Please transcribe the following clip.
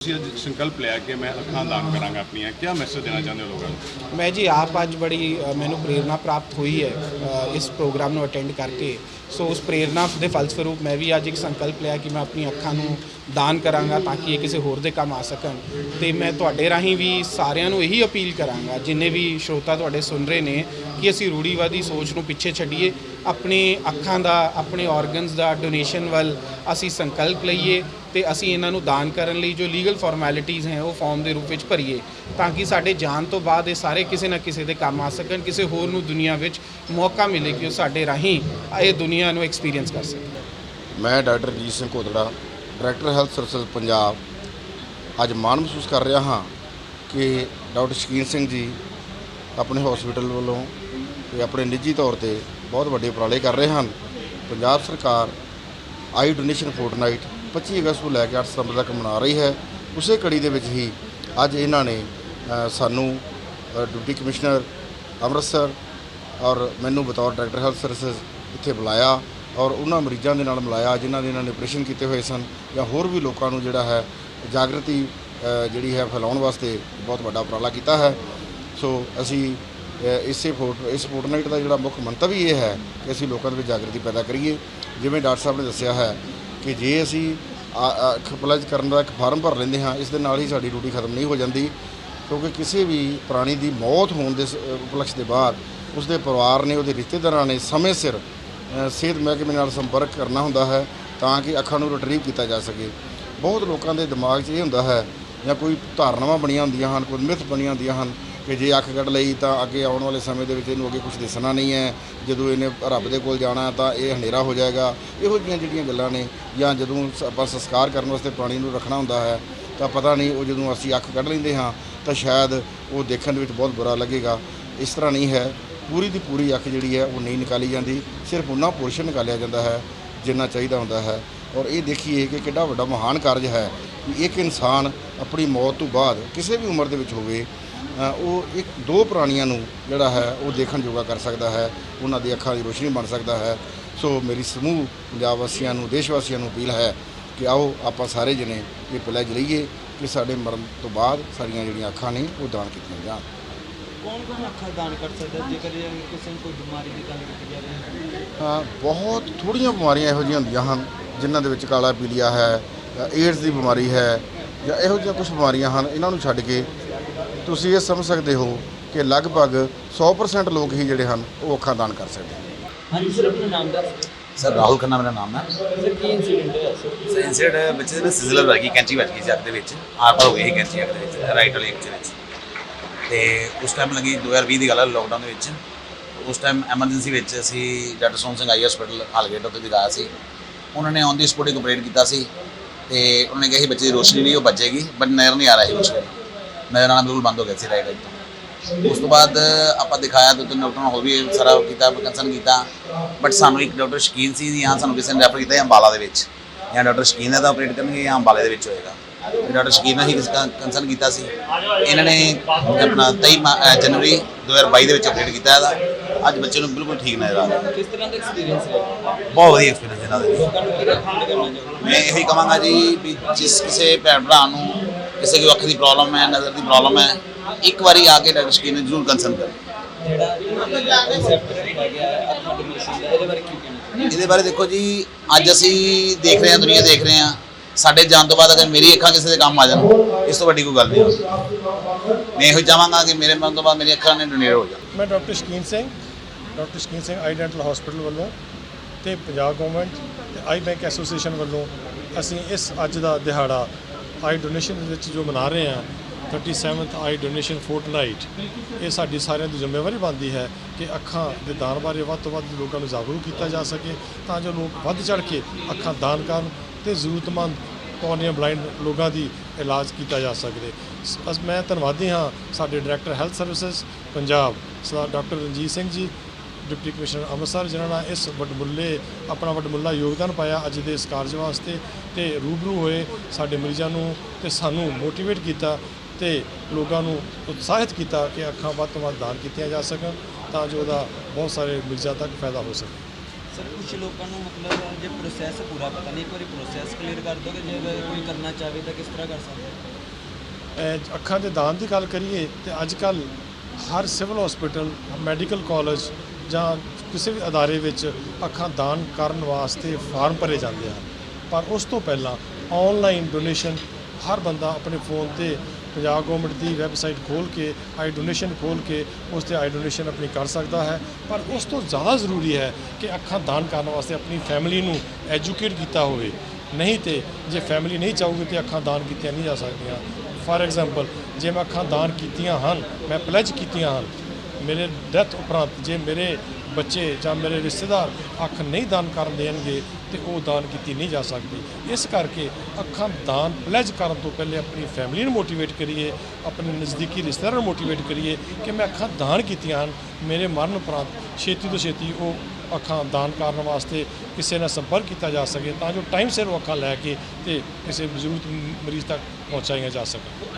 ਤੁਸੀਂ ਅੱਜ ਸੰਕल्प लिया कि मैं अखां दान करांगा अपनियां, क्या मैसेज देना चाहते हो लोगों को? मैं जी आप अज बड़ी मैनू प्रेरणा प्राप्त हुई है इस प्रोग्राम ਨੂੰ ਅਟੈਂਡ ਕਰਕੇ। ਸੋ ਉਸ ਪ੍ਰੇਰਨਾ ਦੇ ਫਲਸਰੂਪ ਮੈਂ ਵੀ ਅੱਜ ਇੱਕ ਸੰਕਲਪ ਲਿਆ ਕਿ ਮੈਂ ਆਪਣੀ ਅੱਖਾਂ ਨੂੰ ਦਾਨ ਕਰਾਂਗਾ ਤਾਂ ਕਿ ਇਹ ਕਿਸੇ ਹੋਰ ਦੇ ਕੰਮ ਆ ਸਕਣ। ਤੇ ਮੈਂ ਤੁਹਾਡੇ ਰਾਹੀਂ ਵੀ ਸਾਰਿਆਂ ਨੂੰ ਇਹੀ ਅਪੀਲ ਕਰਾਂਗਾ, ਜਿੰਨੇ ਵੀ ਸਰੋਤਾ ਤੁਹਾਡੇ ਸੁਣ ਰਹੇ ਨੇ, ਕਿ ਅਸੀਂ ਰੂੜੀਵਾਦੀ ਸੋਚ ਨੂੰ ਪਿੱਛੇ ਛੱਡੀਏ, ਆਪਣੇ ਅੱਖਾਂ ਦਾ, ਆਪਣੇ ਆਰਗਨਸ ਦਾ ਡੋਨੇਸ਼ਨ ਵੱਲ ਅਸੀਂ ਸੰਕਲਪ ਲਈਏ ਤੇ ਅਸੀਂ ਇਹਨਾਂ ਨੂੰ ਦਾਨ ਕਰਨ ਲਈ ਜੋ ਲੀਗਲ ਫਾਰਮੈਲਿਟੀਜ਼ ਹੈ ਉਹ ਫਾਰਮ ਦੇ ਰੂਪ ਵਿੱਚ ਭਰੀਏ, ਤਾਂ ਕਿ ਸਾਡੇ ਜਾਣ ਤੋਂ ਬਾਅਦ ਇਹ ਸਾਰੇ ਕਿਸੇ ਨਾ ਕਿਸੇ ਦੇ ਕੰਮ ਆ ਸਕਣ, ਕਿਸੇ ਹੋਰ ਨੂੰ ਦੁਨੀਆ ਵਿੱਚ ਮੌਕਾ ਮਿਲੇ ਕਿ ਉਹ ਸਾਡੇ ਰਾਹੀਂ ਇਹ ਦੁਨੀਆ ਨੂੰ ਐਕਸਪੀਰੀਅੰਸ ਕਰ ਸਕੇ। ਮੈਂ doctor Ranjit Singh Ghodra, director health services Punjab, ਅੱਜ ਮਾਣ ਮਹਿਸੂਸ ਕਰ ਰਿਹਾ ਹਾਂ ਕਿ ਡਾਕਟਰ ਸ਼ਕੀਨ ਸਿੰਘ ਜੀ ਆਪਣੇ ਹਸਪੀਟਲ ਵੱਲੋਂ ਤੇ ਆਪਣੇ ਨਿੱਜੀ ਤੌਰ ਤੇ ਬਹੁਤ ਵੱਡੇ ਉਪਰਾਲੇ ਕਰ ਰਹੇ ਹਨ। ਪੰਜਾਬ ਸਰਕਾਰ ਆਈ ਡੋਨੇਸ਼ਨ ਫੋਰਟਨਾਈਟ 25 ਅਗਸਤ ਤੋਂ ਲੈ ਕੇ 8 ਸਤੰਬਰ ਤੱਕ ਮਨਾ ਰਹੀ ਹੈ। ਉਸੇ ਕੜੀ ਦੇ ਵਿੱਚ ਹੀ ਅੱਜ ਇਹਨਾਂ ਨੇ ਸਾਨੂੰ ਡਿਪਟੀ ਕਮਿਸ਼ਨਰ ਅੰਮ੍ਰਿਤਸਰ ਔਰ ਮੈਨੂੰ ਬਤੌਰ ਡਾਇਰੈਕਟਰ ਹੈਲਥ ਸਰਵਿਸਿਜ਼ ਇੱਥੇ ਬੁਲਾਇਆ ਔਰ ਉਹਨਾਂ ਮਰੀਜ਼ਾਂ ਦੇ ਨਾਲ ਮਿਲਾਇਆ ਜਿਨ੍ਹਾਂ ਦੇ ਇਹਨਾਂ ਨੇ ਆਪਰੇਸ਼ਨ ਕੀਤੇ ਹੋਏ ਸਨ, ਜਾਂ ਹੋਰ ਵੀ ਲੋਕਾਂ ਨੂੰ ਜਿਹੜਾ ਹੈ ਜਾਗਰਤੀ ਜਿਹੜੀ ਹੈ ਫੈਲਾਉਣ ਵਾਸਤੇ ਬਹੁਤ ਵੱਡਾ ਉਪਰਾਲਾ ਕੀਤਾ ਹੈ। ਸੋ ਅਸੀਂ ਇਸ ਫੋਰਟਨਾਈਟ ਦਾ ਜਿਹੜਾ ਮੁੱਖ ਮੰਤਵ ਹੀ ਇਹ ਹੈ ਕਿ ਅਸੀਂ ਲੋਕਾਂ ਦੇ ਵਿੱਚ ਜਾਗਰਤੀ ਪੈਦਾ ਕਰੀਏ। ਜਿਵੇਂ ਡਾਕਟਰ ਸਾਹਿਬ ਨੇ ਦੱਸਿਆ ਹੈ ਕਿ ਜੇ ਅਸੀਂ ਅਪਲਾਈ ਕਰਨ ਦਾ ਇੱਕ ਫਾਰਮ ਭਰ ਲੈਂਦੇ ਹਾਂ, ਇਸ ਦੇ ਨਾਲ ਹੀ ਸਾਡੀ ਡਿਊਟੀ ਖਤਮ ਨਹੀਂ ਹੋ ਜਾਂਦੀ, ਕਿਉਂਕਿ ਕਿਸੇ ਵੀ ਪ੍ਰਾਣੀ ਦੀ ਮੌਤ ਹੋਣ ਦੇ ਉਪਲਕਸ਼ ਦੇ ਬਾਅਦ ਉਸਦੇ ਪਰਿਵਾਰ ਨੇ, ਉਹਦੇ ਰਿਸ਼ਤੇਦਾਰਾਂ ਨੇ ਸਮੇਂ ਸਿਰ ਸਿਹਤ ਮਹਿਕਮੇ ਨਾਲ ਸੰਪਰਕ ਕਰਨਾ ਹੁੰਦਾ ਹੈ ਤਾਂ ਕਿ ਅੱਖਾਂ ਨੂੰ ਰਿਟਰੀਵ ਕੀਤਾ ਜਾ ਸਕੇ। ਬਹੁਤ ਲੋਕਾਂ ਦੇ ਦਿਮਾਗ 'ਚ ਇਹ ਹੁੰਦਾ ਹੈ ਜਾਂ ਕੋਈ ਧਾਰਨਾਵਾਂ ਬਣੀਆਂ ਹੁੰਦੀਆਂ ਹਨ, ਕੋਈ ਮਿਥ ਬਣੀਆਂ ਹੁੰਦੀਆਂ ਹਨ ਕਿ ਜੇ ਅੱਖ ਕੱਢ ਲਈ ਤਾਂ ਅੱਗੇ ਆਉਣ ਵਾਲੇ ਸਮੇਂ ਦੇ ਵਿੱਚ ਇਹਨੂੰ ਅੱਗੇ ਕੁਝ ਦਿਸਣਾ ਨਹੀਂ ਹੈ, ਜਦੋਂ ਇਹਨੇ ਰੱਬ ਦੇ ਕੋਲ ਜਾਣਾ ਤਾਂ ਇਹ ਹਨੇਰਾ ਹੋ ਜਾਏਗਾ। ਇਹੋ ਜਿਹੀਆਂ ਜਿਹੜੀਆਂ ਗੱਲਾਂ ਨੇ, ਜਾਂ ਜਦੋਂ ਆਪਾਂ ਸੰਸਕਾਰ ਕਰਨ ਵਾਸਤੇ ਪ੍ਰਾਣੀ ਨੂੰ ਰੱਖਣਾ ਹੁੰਦਾ ਹੈ ਤਾਂ ਪਤਾ ਨਹੀਂ ਉਹ ਜਦੋਂ ਅਸੀਂ ਅੱਖ ਕੱਢ ਲੈਂਦੇ ਹਾਂ ਤਾਂ ਸ਼ਾਇਦ ਉਹ ਦੇਖਣ ਦੇ ਵਿੱਚ ਬਹੁਤ ਬੁਰਾ ਲੱਗੇਗਾ। ਇਸ ਤਰ੍ਹਾਂ ਨਹੀਂ ਹੈ, ਪੂਰੀ ਦੀ ਪੂਰੀ ਅੱਖ ਜਿਹੜੀ ਹੈ ਉਹ ਨਹੀਂ ਨਿਕਾਲੀ ਜਾਂਦੀ, ਸਿਰਫ ਉਹਨਾਂ ਪੋਰਸ਼ਨ ਨਿਕਾਲਿਆ ਜਾਂਦਾ ਹੈ ਜਿੰਨਾ ਚਾਹੀਦਾ ਹੁੰਦਾ ਹੈ। ਔਰ ਇਹ ਦੇਖੀਏ ਕਿ ਕਿੱਡਾ ਵੱਡਾ ਮਹਾਨ ਕਾਰਜ ਹੈ ਕਿ ਇੱਕ ਇਨਸਾਨ ਆਪਣੀ ਮੌਤ ਤੋਂ ਬਾਅਦ ਕਿਸੇ ਵੀ ਉਮਰ ਦੇ ਵਿੱਚ ਹੋਵੇ, ਉਹ ਇੱਕ ਦੋ ਪ੍ਰਾਣੀਆਂ ਨੂੰ ਜਿਹੜਾ ਹੈ ਉਹ ਦੇਖਣ ਜੋਗਾ ਕਰ ਸਕਦਾ ਹੈ, ਉਹਨਾਂ ਦੀ ਅੱਖਾਂ ਦੀ ਰੋਸ਼ਨੀ ਬਣ ਸਕਦਾ ਹੈ। ਸੋ ਮੇਰੀ ਸਮੂਹ ਪੰਜਾਬ ਵਾਸੀਆਂ ਨੂੰ, ਦੇਸ਼ ਵਾਸੀਆਂ ਨੂੰ ਅਪੀਲ ਹੈ ਕਿ ਆਓ ਆਪਾਂ ਸਾਰੇ ਜਣੇ ਇਹ ਪਲੈਜ ਲਈਏ ਕਿ ਸਾਡੇ ਮਰਨ ਤੋਂ ਬਾਅਦ ਸਾਡੀਆਂ ਜਿਹੜੀਆਂ ਅੱਖਾਂ ਨੇ ਉਹ ਦਾਨ ਕੀਤੀਆਂ ਜਾਣ। कौन ਅੱਖਾਂ ਦਾਨ ਕਰ ਸਕਦਾ ਜੇਕਰ ਕਿਸੇ ਨੂੰ ਕੋਈ ਬਿਮਾਰੀ ਦੀ ਗੱਲ ਕੀਤੀ ਜਾਵੇ? ਬਹੁਤ ਥੋੜ੍ਹੀਆਂ ਬਿਮਾਰੀਆਂ ਇਹੋ ਜਿਹੀਆਂ ਹੁੰਦੀਆਂ ਹਨ ਜਿਨ੍ਹਾਂ ਦੇ ਵਿੱਚ ਕਾਲਾ ਪੀਲੀਆ ਹੈ, ਏਡਜ਼ ਦੀ ਬਿਮਾਰੀ ਹੈ, ਜਾਂ ਇਹੋ ਜਿਹੀਆਂ ਕੁਝ ਬਿਮਾਰੀਆਂ ਹਨ। ਇਹਨਾਂ ਨੂੰ ਛੱਡ ਕੇ ਤੁਸੀਂ ਇਹ ਸਮਝ ਸਕਦੇ ਹੋ ਕਿ ਲਗਭਗ 100% ਲੋਕ ਹੀ ਜਿਹੜੇ ਹਨ ਉਹ ਅੱਖਾਂ ਦਾਨ ਕਰ ਸਕਦੇ ਹਨ। ਹਾਂਜੀ ਸਰ, ਆਪਣਾ ਨਾਮ ਦੱਸ। सर राहुल खन्ना मेरा नाम है। ਸਰ ਕੀ ਇਨਸੀਡੈਂਟ ਹੋਇਆ ਸਰ? सर इंसिडेंट बच्चे ने सिजलर लगी, कैंची बच गई ਸੀ ਅੱਖ ਦੇ ਵਿੱਚ, ਆਰ ਪਾਰ ਹੋ ਗਈ ਸੀ कैंची ਅੱਖ ਦੇ ਵਿੱਚ, ਰਾਈਟ ਵਾਲੀ ਅੱਖ ਦੇ ਵਿੱਚ। ਤੇ ਉਸ ਟਾਈਮ ਲੱਗੀ 2020 ਦੀ ਗੱਲ ਹੈ, ਲੋਕਡਾਊਨ ਦੇ ਵਿੱਚ। ਉਸ ਟਾਈਮ ਐਮਰਜੈਂਸੀ ਵਿੱਚ ਅਸੀਂ ਡਾਕਟਰ ਸੋਹਣ ਸਿੰਘ ਆਈ ਹਸਪੀਟਲ ਹਾਲਗੇਟ ਉੱਤੇ ਦਿਖਾਇਆ ਸੀ। ਉਹਨਾਂ ਨੇ ਔਨ ਦੀ ਸਪੋਟ ਇੱਕ ਆਪਰੇਟ ਕੀਤਾ ਸੀ ਤੇ ਉਹਨਾਂ ਨੇ ਕਿਹਾ ਸੀ ਬੱਚੇ ਦੀ ਰੋਸ਼ਨੀ ਨਹੀਂ ਉਹ ਬਚੇਗੀ, ਬਟ ਨਜ਼ਰ ਨਹੀਂ ਆ ਰਿਹਾ ਸੀ ਉਸ ਵੇਲੇ, ਨਜ਼ਰ ਆਉਣਾ ਬਿਲਕੁਲ ਬੰਦ ਹੋ ਗਿਆ ਸੀ ਰਾਈਟ ਆਈ ਤੋਂ। ਉਸ ਤੋਂ ਬਾਅਦ ਆਪਾਂ ਦਿਖਾਇਆ ਦੋ ਤਿੰਨ ਡਾਕਟਰਾਂ ਨੂੰ ਹੋਰ ਵੀ ਸਾਰਾ ਕੀਤਾ, ਕੰਸਰਨ ਕੀਤਾ, ਬਟ ਸਾਨੂੰ ਇੱਕ ਡਾਕਟਰ ਸ਼ਕੀਨ ਸੀ ਜਾਂ ਸਾਨੂੰ ਕਿਸੇ ਨੇ ਰੈਫਰ ਕੀਤਾ ਜਾਂ ਅੰਬਾਲਾ ਦੇ ਵਿੱਚ, ਜਾਂ ਡਾਕਟਰ ਸ਼ਕੀਨ ਦਾ ਆਪਰੇਟ ਕਰਨਗੇ ਜਾਂ ਅੰਬਾਲੇ ਦੇ ਵਿੱਚ ਹੋਏਗਾ। ਤੇ ਡਾਕਟਰ ਸ਼ਕੀਨ ਨਾਲ ਹੀ ਕੰਸਰਨ ਕੀਤਾ ਸੀ। ਇਹਨਾਂ ਨੇ ਆਪਣਾ 23 ਜਨਵਰੀ 2022 ਦੇ ਵਿੱਚ ਆਪਰੇਟ ਕੀਤਾ ਇਹਦਾ। ਅੱਜ ਬੱਚੇ ਨੂੰ ਬਿਲਕੁਲ ਠੀਕ ਨਜ਼ਰ ਆ ਰਿਹਾ। ਕਿਸ ਤਰ੍ਹਾਂ ਦਾ ਐਕਸਪੀਰੀਅੰਸ ਹੈ? ਬਹੁਤ ਵਧੀਆ ਐਕਸਪੀਰੀਅੰਸ ਇਹਨਾਂ ਦਾ। ਲੋਕਾਂ ਨੂੰ ਕੀ ਰეკਮੈਂਡ ਕਰਨਾ ਚਾਹੋਗੇ? ਮੈਂ ਇਹੀ ਕਹਾਂਗਾ ਜੀ ਵੀ ਜਿਸ ਕਿਸੇ ਭੈਣ ਭਰਾ ਨੂੰ ਕਿਸੇ ਕੋਈ ਅੱਖ ਦੀ ਪ੍ਰੋਬਲਮ ਹੈ, ਨਜ਼ਰ ਦੀ ਪ੍ਰੋਬਲਮ ਹੈ, ਇੱਕ ਵਾਰੀ ਆ ਕੇ ਡਾਕਟਰ ਸ਼ਕੀਨ ਨੂੰ ਜ਼ਰੂਰ ਕੰਸਰਨ ਕਰੋ। ਜਿਹੜਾ ਕਨਸੈਪਟ ਰੱਖਿਆ ਗਿਆ ਹੈ ਅੱਖਾਂ ਡੋਨੇਸ਼ਨ ਦਾ, ਇਹਦੇ ਬਾਰੇ ਕੀ ਕਹਿਣਾ? ਇਹਦੇ ਬਾਰੇ ਦੇਖੋ ਜੀ, ਅੱਜ ਅਸੀਂ ਦੇਖ ਰਹੇ ਹਾਂ, ਦੁਨੀਆ ਦੇਖ ਰਹੇ ਹਾਂ, ਸਾਡੇ ਜਾਣ ਤੋਂ ਬਾਅਦ ਅਗਰ ਮੇਰੀ ਅੱਖਾਂ ਕਿਸੇ ਦੇ ਕੰਮ ਆ ਜਾਣ, ਇਸ ਤੋਂ ਵੱਡੀ ਕੋਈ ਗੱਲ ਨਹੀਂ ਹੋਗੀ। ਮੈਂ ਇਹੋ ਚਾਹਾਂਗਾ ਕਿ ਮੇਰੇ ਮਰਨ ਤੋਂ ਬਾਅਦ ਮੇਰੀ ਅੱਖਾਂ ਨੇ ਡੋਨੇਟ ਹੋ ਜਾਣ। ਮੈਂ ਡਾਕਟਰ ਸ਼ਕੀਨ ਸਿੰਘ ਆਈ ਡੈਂਟਲ ਹਸਪੀਟਲ ਵੱਲੋਂ ਤੇ ਪੰਜਾਬ ਗੌਰਮੈਂਟ ਤੇ ਆਈ ਬੈਂਕ ਐਸੋਸੀਏਸ਼ਨ ਵੱਲੋਂ ਅਸੀਂ ਇਸ ਅੱਜ ਦਾ ਦਿਹਾੜਾ ਆਈ ਡੋਨੇਸ਼ਨ ਵਿੱਚ ਜੋ ਮਨਾ ਰਹੇ ਹਾਂ, 37th ਆਈ ਡੋਨੇਸ਼ਨ ਫੋਰਟਨਾਈਟ, ਇਹ ਸਾਡੀ ਸਾਰਿਆਂ ਦੀ ਜ਼ਿੰਮੇਵਾਰੀ ਬਣਦੀ ਹੈ ਕਿ ਅੱਖਾਂ ਦੇ ਦਾਨ ਬਾਰੇ ਵੱਧ ਤੋਂ ਵੱਧ ਲੋਕਾਂ ਨੂੰ ਜਾਗਰੂਕ ਕੀਤਾ ਜਾ ਸਕੇ, ਤਾਂ ਜੋ ਲੋਕ ਵੱਧ ਚੜ੍ਹ ਕੇ ਅੱਖਾਂ ਦਾਨ ਕਰਨ ਤੇ ਜ਼ਰੂਰਤਮੰਦ ਕੋਰਨੀਆ ਬਲਾਈਂਡ ਲੋਕਾਂ ਦੀ ਇਲਾਜ ਕੀਤਾ ਜਾ ਸਕਦੇ। ਮੈਂ ਧੰਨਵਾਦੀ ਹਾਂ ਸਾਡੇ ਡਾਇਰੈਕਟਰ ਹੈਲਥ ਸਰਵਿਸਿਜ਼ ਪੰਜਾਬ ਸਰਦਾਰ doctor Ranjit Singh ji, deputy commissioner Amritsar, ਜਿਨ੍ਹਾਂ ਨੇ ਇਸ ਆਪਣਾ ਵੱਡਮੁੱਲਾ ਯੋਗਦਾਨ ਪਾਇਆ ਅੱਜ ਦੇ ਇਸ ਕਾਰਜ ਵਾਸਤੇ, ਤੇ ਰੂਬਰੂ ਹੋਏ ਸਾਡੇ ਮਰੀਜ਼ਾਂ ਨੂੰ ਤੇ ਸਾਨੂੰ ਮੋਟੀਵੇਟ ਕੀਤਾ ਤੇ ਲੋਕਾਂ ਨੂੰ ਉਤਸ਼ਾਹਿਤ ਕੀਤਾ ਕਿ ਅੱਖਾਂ ਵੱਧ ਤੋਂ ਵੱਧ ਦਾਨ ਕੀਤੀਆਂ ਜਾ ਸਕਣ, ਤਾਂ ਜੋ ਉਹਦਾ ਬਹੁਤ ਸਾਰੇ ਮਰੀਜ਼ਾਂ ਤੱਕ ਫਾਇਦਾ ਹੋ ਸਕੇ। ਸਰ ਕੁਝ ਲੋਕਾਂ ਨੂੰ ਮਤਲਬ ਜੇ ਪ੍ਰੋਸੈਸ ਪੂਰਾ ਪਤਾ ਨਹੀਂ, ਇੱਕ ਵਾਰੀ ਪ੍ਰੋਸੈਸ ਕਲੀਅਰ ਕਰ ਦੋਗੇ, ਜੇ ਕੋਈ ਕਰਨਾ ਚਾਹਵੇ ਤਾਂ ਕਿਸ ਤਰ੍ਹਾਂ ਕਰ ਸਕਦੇ? ਅੱਖਾਂ ਦੇ ਦਾਨ ਦੀ ਗੱਲ ਕਰੀਏ ਤੇ ਅੱਜ ਕੱਲ੍ਹ ਹਰ ਸਿਵਲ ਹਸਪੀਟਲ ਮੈਡੀਕਲ ਕਾਲਜ ਜਾਂ ਕਿਸੇ ਵੀ ਅਦਾਰੇ ਵਿੱਚ ਅੱਖਾਂ ਦਾਨ ਕਰਨ ਵਾਸਤੇ ਫਾਰਮ ਭਰੇ ਜਾਂਦੇ ਹਨ। ਪਰ ਉਸ ਤੋਂ ਪਹਿਲਾਂ ਆਨਲਾਈਨ ਡੋਨੇਸ਼ਨ ਹਰ ਬੰਦਾ ਆਪਣੇ ਫੋਨ ਤੇ ਪੰਜਾਬ ਗੌਰਮੈਂਟ ਦੀ ਵੈਬਸਾਈਟ ਖੋਲ੍ਹ ਕੇ ਆਈ ਡੋਨੇਸ਼ਨ ਖੋਲ੍ਹ ਕੇ ਉਸ 'ਤੇ ਆਈ ਡੋਨੇਸ਼ਨ ਆਪਣੀ ਕਰ ਸਕਦਾ ਹੈ। ਪਰ ਉਸ ਤੋਂ ਜ਼ਿਆਦਾ ਜ਼ਰੂਰੀ ਹੈ ਕਿ ਅੱਖਾਂ ਦਾਨ ਕਰਨ ਵਾਸਤੇ ਆਪਣੀ ਫੈਮਿਲੀ ਨੂੰ ਐਜੂਕੇਟ ਕੀਤਾ ਹੋਵੇ। ਨਹੀਂ ਤੇ ਜੇ ਫੈਮਿਲੀ ਨਹੀਂ ਚਾਹੂਗੀ ਤਾਂ ਅੱਖਾਂ ਦਾਨ ਕੀਤੀਆਂ ਨਹੀਂ ਜਾ ਸਕਦੀਆਂ। ਫਾਰ ਐਗਜ਼ਾਮਪਲ ਜੇ ਮੈਂ ਅੱਖਾਂ ਦਾਨ ਕੀਤੀਆਂ ਹਨ, ਮੈਂ ਪਲੈਜ ਕੀਤੀਆਂ ਹਨ, ਮੇਰੇ ਡੈਥ ਉਪਰੰਤ ਜੇ ਮੇਰੇ ਬੱਚੇ ਜਾਂ ਮੇਰੇ ਰਿਸ਼ਤੇਦਾਰ ਅੱਖ ਨਹੀਂ ਦਾਨ ਕਰਨ ਦੇਣਗੇ ਤੇ ਉਹ ਦਾਨ ਕੀਤੀ ਨਹੀਂ ਜਾ ਸਕਦੀ। ਇਸ ਕਰਕੇ ਅੱਖਾਂ ਦਾਨ ਪਲੈਜ ਕਰਨ ਤੋਂ ਪਹਿਲੇ ਆਪਣੀ ਫੈਮਿਲੀ ਨੂੰ ਮੋਟੀਵੇਟ ਕਰੀਏ, ਆਪਣੇ ਨਜ਼ਦੀਕੀ ਰਿਸ਼ਤੇਦਾਰਾਂ ਨੂੰ ਮੋਟੀਵੇਟ ਕਰੀਏ ਕਿ ਮੈਂ ਅੱਖਾਂ ਦਾਨ ਕੀਤੀਆਂ ਹਨ, ਮੇਰੇ ਮਰਨ ਉਪਰੰਤ ਛੇਤੀ ਤੋਂ ਛੇਤੀ ਉਹ ਅੱਖਾਂ ਦਾਨ ਕਰਨ ਵਾਸਤੇ ਕਿਸੇ ਨਾਲ ਸੰਪਰਕ ਕੀਤਾ ਜਾ ਸਕੇ ਤਾਂ ਜੋ ਟਾਈਮ ਸਿਰ ਉਹ ਅੱਖਾਂ ਲੈ ਕੇ ਤੇ ਕਿਸੇ ਜ਼ਰੂਰਤ ਮਰੀਜ਼ ਤੱਕ ਪਹੁੰਚਾਈਆਂ ਜਾ ਸਕਣ।